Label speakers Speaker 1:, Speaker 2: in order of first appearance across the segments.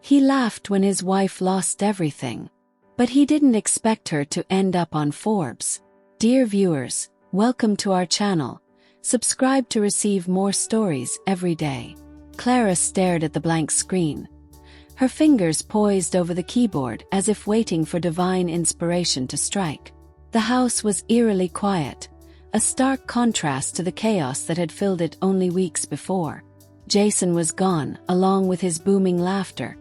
Speaker 1: He laughed when his wife lost everything. But he didn't expect her to end up on Forbes. Dear viewers, welcome to our channel. Subscribe to receive more stories every day. Clara stared at the blank screen, her fingers poised over the keyboard as if waiting for divine inspiration to strike. The house was eerily quiet, a stark contrast to the chaos that had filled it only weeks before. Jason was gone, along with his booming laughter,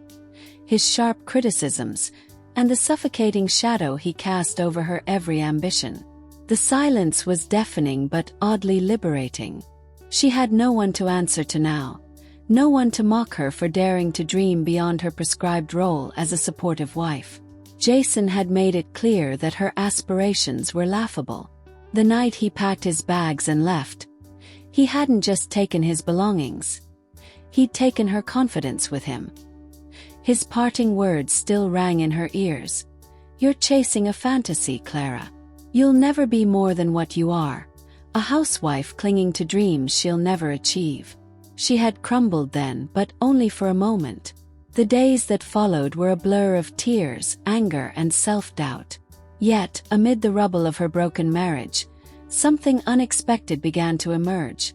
Speaker 1: his sharp criticisms, and the suffocating shadow he cast over her every ambition. The silence was deafening but oddly liberating. She had no one to answer to now, no one to mock her for daring to dream beyond her prescribed role as a supportive wife. Jason had made it clear that her aspirations were laughable. The night he packed his bags and left, he hadn't just taken his belongings. He'd taken her confidence with him. His parting words still rang in her ears. "You're chasing a fantasy, Clara. You'll never be more than what you are, a housewife clinging to dreams she'll never achieve." She had crumbled then, but only for a moment. The days that followed were a blur of tears, anger, and self-doubt. Yet, amid the rubble of her broken marriage, something unexpected began to emerge.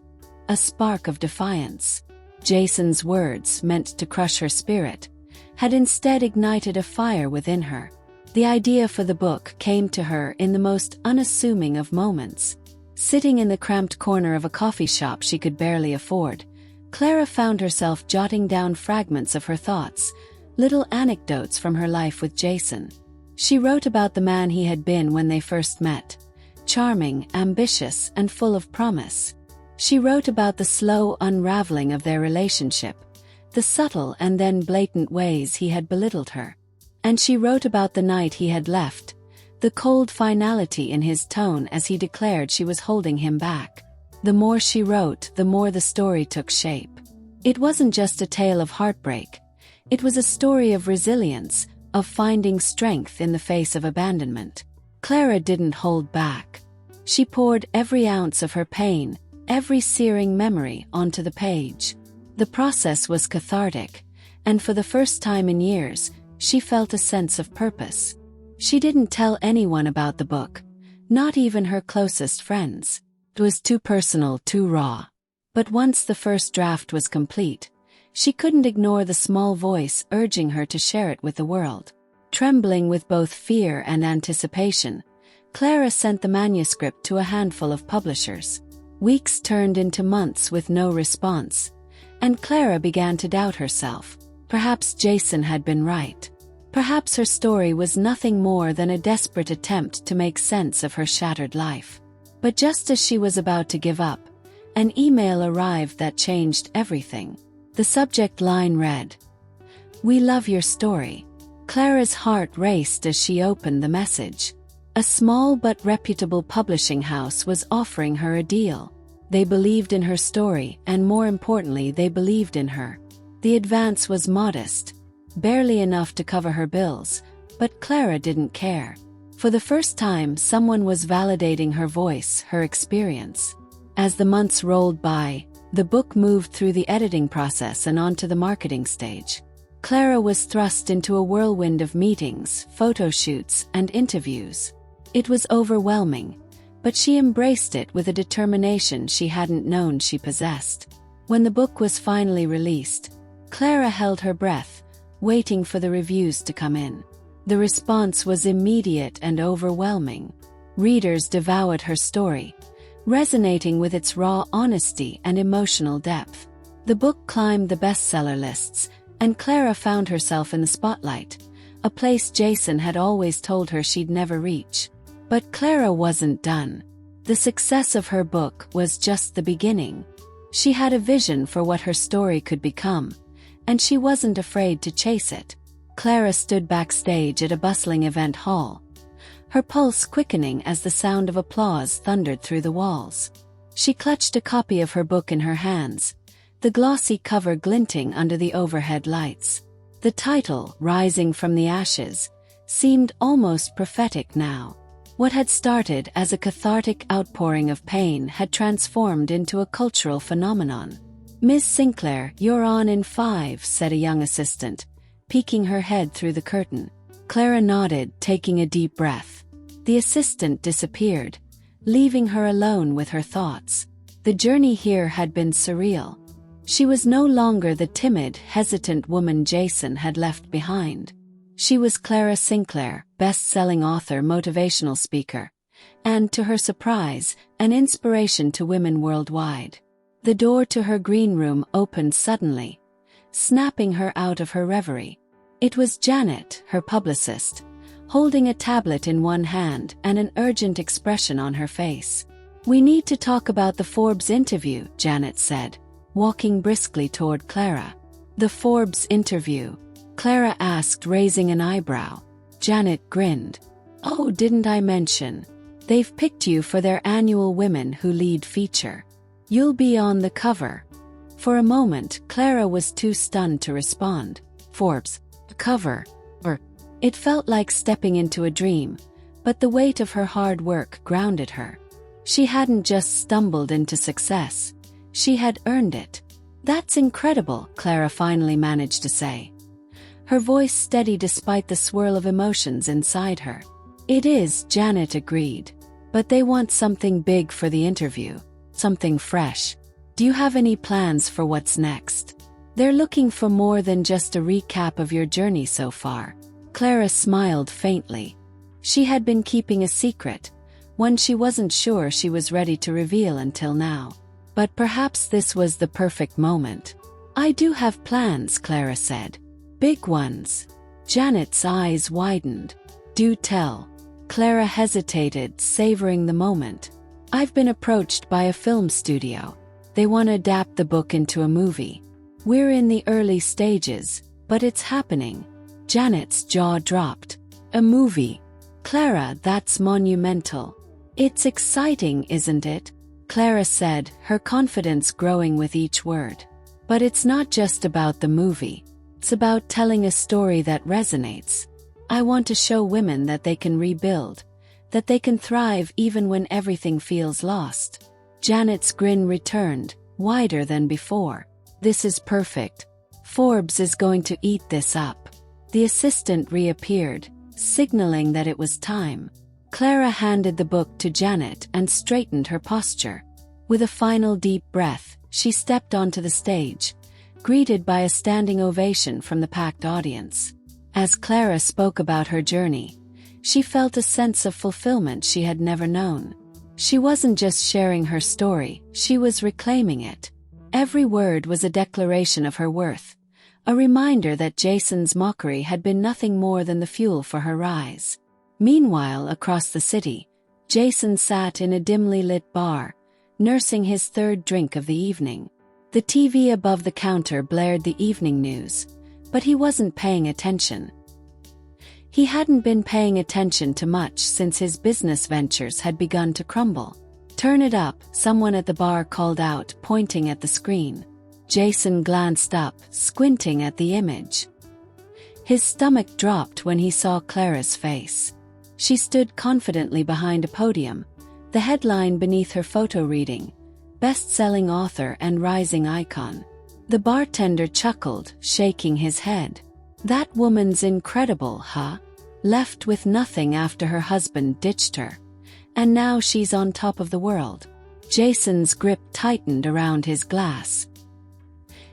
Speaker 1: A spark of defiance. Jason's words, meant to crush her spirit, had instead ignited a fire within her. The idea for the book came to her in the most unassuming of moments. Sitting in the cramped corner of a coffee shop she could barely afford, Clara found herself jotting down fragments of her thoughts, little anecdotes from her life with Jason. She wrote about the man he had been when they first met, charming, ambitious, and full of promise. She wrote about the slow unraveling of their relationship, the subtle and then blatant ways he had belittled her. And she wrote about the night he had left, the cold finality in his tone as he declared she was holding him back. The more she wrote, the more the story took shape. It wasn't just a tale of heartbreak. It was a story of resilience, of finding strength in the face of abandonment. Clara didn't hold back. She poured every ounce of her pain, every searing memory, onto the page. The process was cathartic, and for the first time in years, she felt a sense of purpose. She didn't tell anyone about the book, not even her closest friends. It was too personal, too raw. But once the first draft was complete, she couldn't ignore the small voice urging her to share it with the world. Trembling with both fear and anticipation, Clara sent the manuscript to a handful of publishers. Weeks turned into months with no response, and Clara began to doubt herself. Perhaps Jason had been right. Perhaps her story was nothing more than a desperate attempt to make sense of her shattered life. But just as she was about to give up, an email arrived that changed everything. The subject line read, "We love your story." Clara's heart raced as she opened the message. A small but reputable publishing house was offering her a deal. They believed in her story, and more importantly, they believed in her. The advance was modest, barely enough to cover her bills, but Clara didn't care. For the first time, someone was validating her voice, her experience. As the months rolled by, the book moved through the editing process and onto the marketing stage. Clara was thrust into a whirlwind of meetings, photo shoots, and interviews. It was overwhelming, but she embraced it with a determination she hadn't known she possessed. When the book was finally released, Clara held her breath, waiting for the reviews to come in. The response was immediate and overwhelming. Readers devoured her story, resonating with its raw honesty and emotional depth. The book climbed the bestseller lists, and Clara found herself in the spotlight, a place Jason had always told her she'd never reach. But Clara wasn't done. The success of her book was just the beginning. She had a vision for what her story could become, and she wasn't afraid to chase it. Clara stood backstage at a bustling event hall, her pulse quickening as the sound of applause thundered through the walls. She clutched a copy of her book in her hands, the glossy cover glinting under the overhead lights. The title, Rising from the Ashes, seemed almost prophetic now. What had started as a cathartic outpouring of pain had transformed into a cultural phenomenon. "Miss Sinclair, you're on in 5," said a young assistant, peeking her head through the curtain. Clara nodded, taking a deep breath. The assistant disappeared, leaving her alone with her thoughts. The journey here had been surreal. She was no longer the timid, hesitant woman Jason had left behind. She was Clara Sinclair, best-selling author, motivational speaker, and, to her surprise, an inspiration to women worldwide. The door to her green room opened suddenly, snapping her out of her reverie. It was Janet, her publicist, holding a tablet in one hand and an urgent expression on her face. "We need to talk about the Forbes interview," Janet said, walking briskly toward Clara. "The Forbes interview?" Clara asked, raising an eyebrow. Janet grinned. "Oh, didn't I mention? They've picked you for their annual Women Who Lead feature. You'll be on the cover." For a moment, Clara was too stunned to respond. Forbes? Cover? It felt like stepping into a dream, but the weight of her hard work grounded her. She hadn't just stumbled into success. She had earned it. "That's incredible," Clara finally managed to say, her voice steady despite the swirl of emotions inside her. "It is," Janet agreed. "But they want something big for the interview. Something fresh. Do you have any plans for what's next? They're looking for more than just a recap of your journey so far." Clara smiled faintly. She had been keeping a secret, one she wasn't sure she was ready to reveal until now. But perhaps this was the perfect moment. "I do have plans," Clara said. "Big ones." Janet's eyes widened. "Do tell." Clara hesitated, savoring the moment. "I've been approached by a film studio. They want to adapt the book into a movie. We're in the early stages, but it's happening." Janet's jaw dropped. "A movie? Clara, that's monumental. It's exciting, isn't it?" Clara said, her confidence growing with each word. "But it's not just about the movie. It's about telling a story that resonates. I want to show women that they can rebuild, that they can thrive even when everything feels lost." Janet's grin returned, wider than before. "This is perfect. Forbes is going to eat this up." The assistant reappeared, signaling that it was time. Clara handed the book to Janet and straightened her posture. With a final deep breath, she stepped onto the stage, greeted by a standing ovation from the packed audience. As Clara spoke about her journey, she felt a sense of fulfillment she had never known. She wasn't just sharing her story, she was reclaiming it. Every word was a declaration of her worth, a reminder that Jason's mockery had been nothing more than the fuel for her rise. Meanwhile, across the city, Jason sat in a dimly lit bar, nursing his third drink of the evening. The TV above the counter blared the evening news, but he wasn't paying attention. He hadn't been paying attention to much since his business ventures had begun to crumble. "Turn it up," someone at the bar called out, pointing at the screen. Jason glanced up, squinting at the image. His stomach dropped when he saw Clara's face. She stood confidently behind a podium, the headline beneath her photo reading, "Best-selling author and rising icon." The bartender chuckled, shaking his head. "That woman's incredible, huh? Left with nothing after her husband ditched her. And now she's on top of the world." Jason's grip tightened around his glass.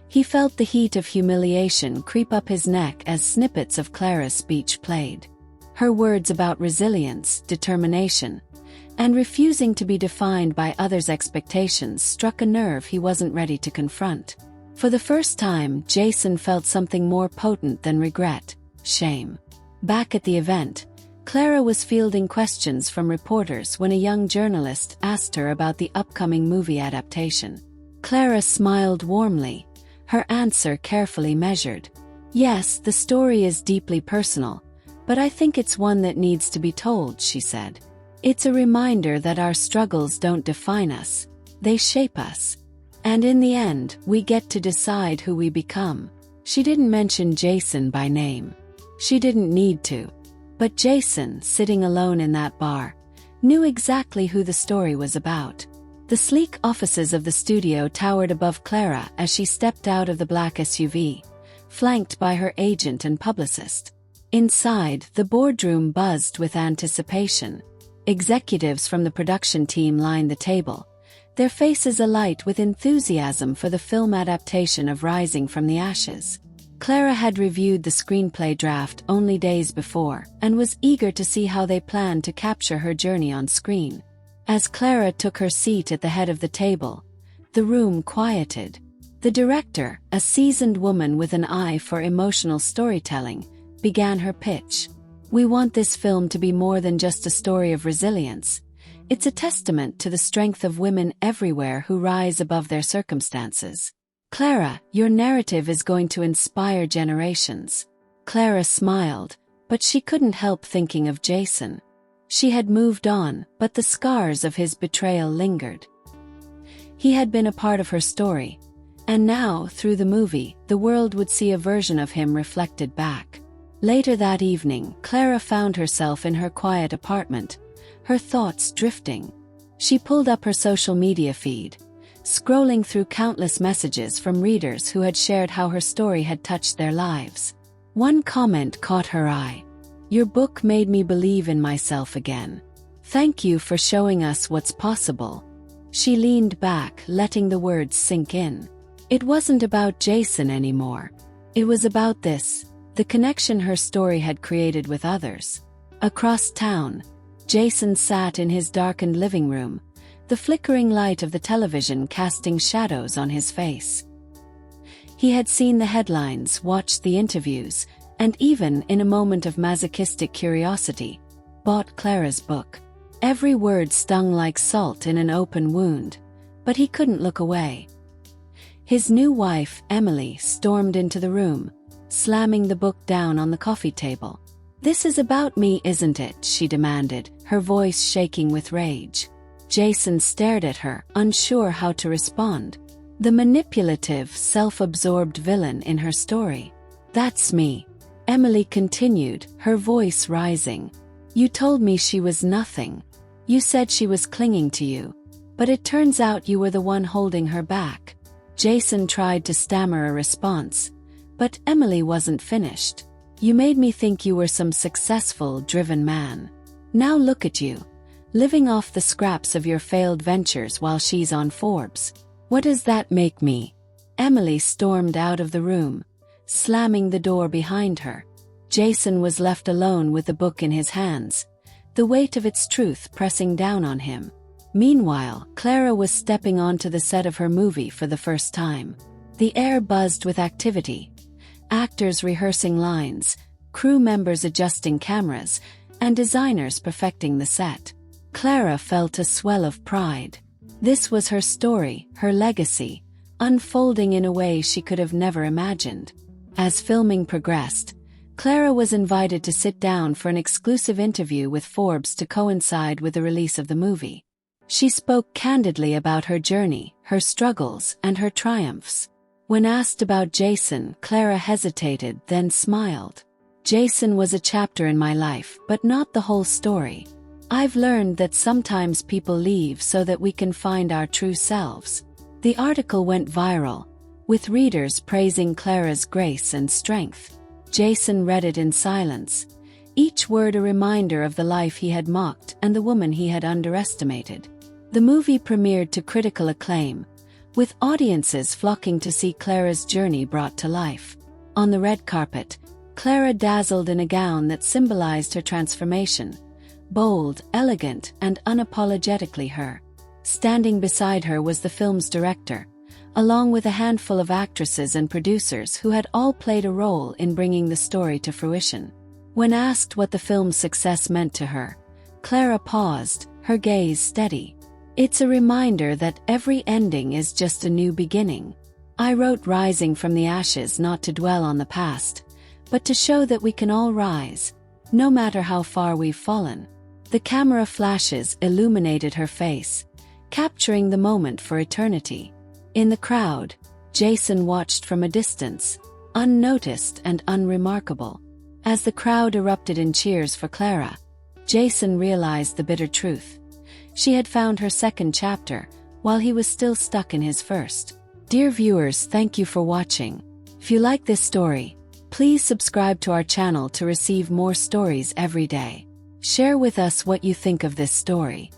Speaker 1: He felt the heat of humiliation creep up his neck as snippets of Clara's speech played. Her words about resilience, determination, and refusing to be defined by others' expectations struck a nerve he wasn't ready to confront. For the first time, Jason felt something more potent than regret: shame. Back at the event, Clara was fielding questions from reporters when a young journalist asked her about the upcoming movie adaptation. Clara smiled warmly, her answer carefully measured. "Yes, the story is deeply personal, but I think it's one that needs to be told," she said. "It's a reminder that our struggles don't define us, they shape us. And in the end, we get to decide who we become." She didn't mention Jason by name. She didn't need to. But Jason, sitting alone in that bar, knew exactly who the story was about. The sleek offices of the studio towered above Clara as she stepped out of the black SUV, flanked by her agent and publicist. Inside, the boardroom buzzed with anticipation. Executives from the production team lined the table, their faces alight with enthusiasm for the film adaptation of Rising from the Ashes. Clara had reviewed the screenplay draft only days before and was eager to see how they planned to capture her journey on screen. As Clara took her seat at the head of the table, the room quieted. The director, a seasoned woman with an eye for emotional storytelling, began her pitch. "We want this film to be more than just a story of resilience. It's a testament to the strength of women everywhere who rise above their circumstances. Clara, your narrative is going to inspire generations." Clara smiled, but she couldn't help thinking of Jason. She had moved on, but the scars of his betrayal lingered. He had been a part of her story, and now, through the movie, the world would see a version of him reflected back. Later that evening, Clara found herself in her quiet apartment, her thoughts drifting. She pulled up her social media feed, scrolling through countless messages from readers who had shared how her story had touched their lives. One comment caught her eye. "Your book made me believe in myself again. Thank you for showing us what's possible." She leaned back, letting the words sink in. It wasn't about Jason anymore. It was about the connection her story had created with others. Across town, Jason sat in his darkened living room, the flickering light of the television casting shadows on his face. He had seen the headlines, watched the interviews, and even, in a moment of masochistic curiosity, bought Clara's book. Every word stung like salt in an open wound, but he couldn't look away. His new wife, Emily, stormed into the room, slamming the book down on the coffee table. "This is about me, isn't it?" she demanded, her voice shaking with rage. Jason stared at her, unsure how to respond. The manipulative, self-absorbed villain in her story. "That's me," Emily continued, her voice rising. "You told me she was nothing. You said she was clinging to you. But it turns out you were the one holding her back." Jason tried to stammer a response, but Emily wasn't finished. "You made me think you were some successful, driven man. Now look at you, living off the scraps of your failed ventures while she's on Forbes. What does that make me?" Emily stormed out of the room, slamming the door behind her. Jason was left alone with the book in his hands, the weight of its truth pressing down on him. Meanwhile, Clara was stepping onto the set of her movie for the first time. The air buzzed with activity. Actors rehearsing lines, crew members adjusting cameras, and designers perfecting the set. Clara felt a swell of pride. This was her story, her legacy, unfolding in a way she could have never imagined. As filming progressed, Clara was invited to sit down for an exclusive interview with Forbes to coincide with the release of the movie. She spoke candidly about her journey, her struggles, and her triumphs. When asked about Jason, Clara hesitated, then smiled. "Jason was a chapter in my life, but not the whole story. I've learned that sometimes people leave so that we can find our true selves." The article went viral, with readers praising Clara's grace and strength. Jason read it in silence, each word a reminder of the life he had mocked and the woman he had underestimated. The movie premiered to critical acclaim, with audiences flocking to see Clara's journey brought to life. On the red carpet, Clara dazzled in a gown that symbolized her transformation, bold, elegant, and unapologetically her. Standing beside her was the film's director, along with a handful of actresses and producers who had all played a role in bringing the story to fruition. When asked what the film's success meant to her, Clara paused, her gaze steady. "It's a reminder that every ending is just a new beginning. I wrote Rising from the Ashes not to dwell on the past, but to show that we can all rise, no matter how far we've fallen." The camera flashes illuminated her face, capturing the moment for eternity. In the crowd, Jason watched from a distance, unnoticed and unremarkable. As the crowd erupted in cheers for Clara, Jason realized the bitter truth. She had found her second chapter, while he was still stuck in his first. Dear viewers, thank you for watching. If you like this story, please subscribe to our channel to receive more stories every day. Share with us what you think of this story.